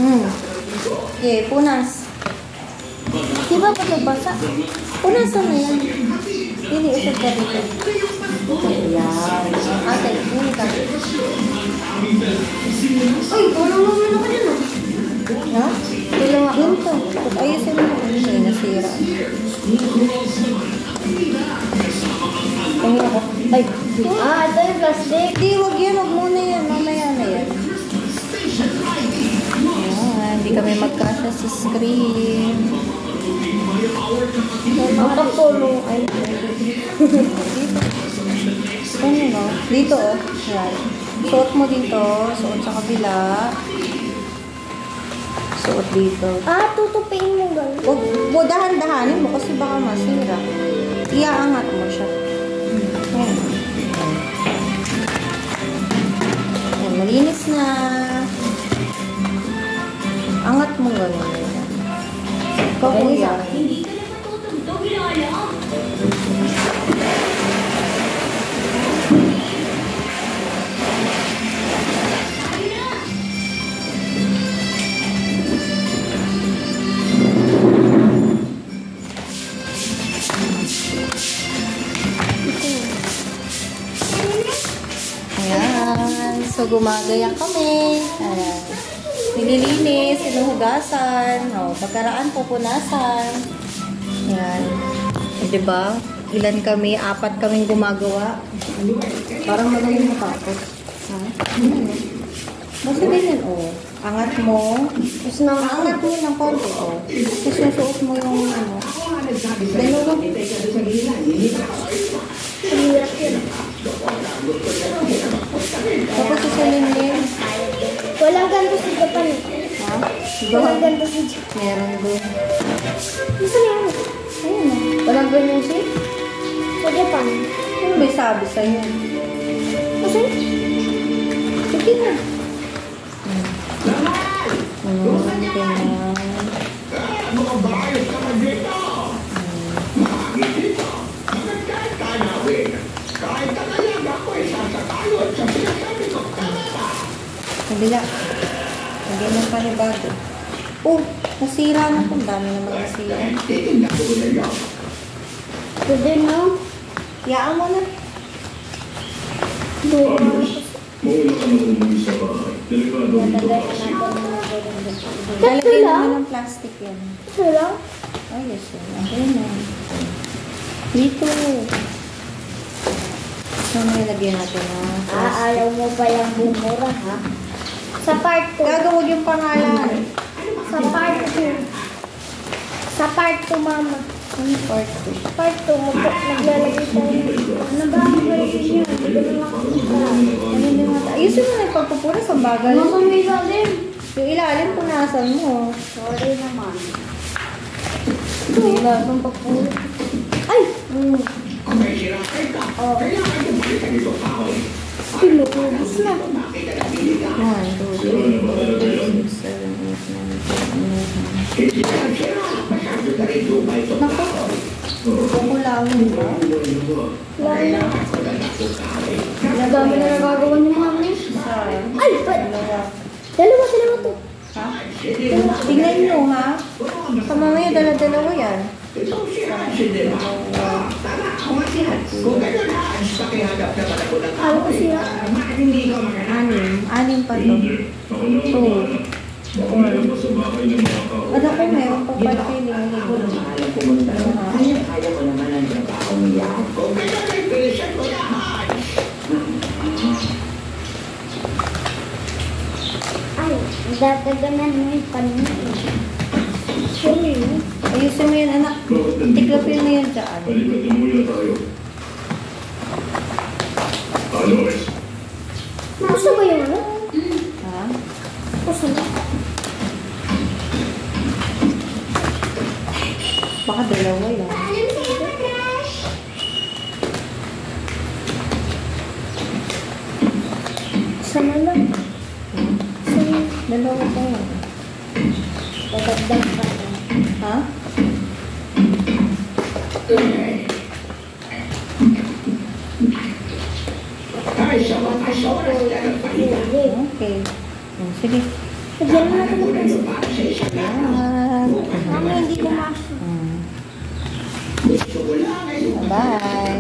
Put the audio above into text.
Okay, punas. Di ba ito basa? Punasan na yan. Hindi, usap ka dito. Ayan. Okay, yun ka. Uy, tulong naman ako dyan. Ha? Tulong ako. Ito. Ayusin mo. Ay, nasira. Tingin ako. Ay. Ito yung plastic. Hindi, huwag yan. Huwag muna yan. Mamaya na yan. Ayan. Hindi kami magkasya sa screen. Makapulong. Ay. Ano no? Dito oh. Right. Suot mo dito. Suot sa kabila. Suot dito. Tutupiin mo ba? Huwag dahan-dahanin mo kasi baka masira. Iaangat mo siya. Ayan. Ayan, malinis na. Angat mo gano'n. Kuya. Ayan. So, gumagaya kami. Ayan. Nililinis, sinuhugasan. O, pagkaraan, pupunasan. Ayan. E, diba? Ilan kami? 4 kaming gumagawa. Parang magaling matapos. Ha? Basta ganyan, o. Angat mo. Angat mo ng konti, o. Tapos susuot mo yung, ano. Ganun. Tapos susulimin. Walang ganito sa Japan. Ha? Walang ganito sa Japan. Meron doon. Saan yan? Ayun o. Walang ganyan siya. Sa Japan. Ano may sabi sa'yo? Kasi? Sige na. Ganyan. Kabila. Lagyan ng panibago. Oh, nasira na po. Ang dami naman nasira. Pwede no? Yaan mo na. Lalagyan naman ng plastic yan. Ito lang? Ayos yun. Okay na. Dito. So, may lagyan natin na plastic. Ayaw mo pa yung bumura, ha? Sa part 2. Gagawag yung pangalan. Sa part 2. Sa part 2, mama. Ano part 2? Part 2, naglalagay tayo. Ano ba ang version niya? Hindi ko na makikita. Ano din natin? Ayusin mo na yung pagpupunas. Ang bagal. Mama, may ilalim. Yung ilalim, punasan mo. Sorry naman. Ito. Ilalim pagpupunas. Ay! Oh. Pinupubos na. 1, 2, 3, 4, 5, 6, 7, 8, 9, 10, 11. Naku. Kukulawin ba? Wala na. Dami na nagagawa ni mama. Ay! Dalawa to. Ha? Tingnan nyo, ha? Sa mamaya, dala-dalawa yan. Ano ko siya? 6 pa to. 2. 4. Ano ko meron pa pala feeling. Ay, dadaganan mo yung paningin. Sorry. Ayusin mo yan, anak. Tiklapin mo yan dyan. Gusto ba yung ano? Ha? Gusto ba? Baka dalawa yan. Sana lang. Sana. Dalawa pa yan. Dadagdag pa na. Ha? Okay. Sige. Lagyan na natin ng peso. Ayan. Mami, hindi ko masok. Bye.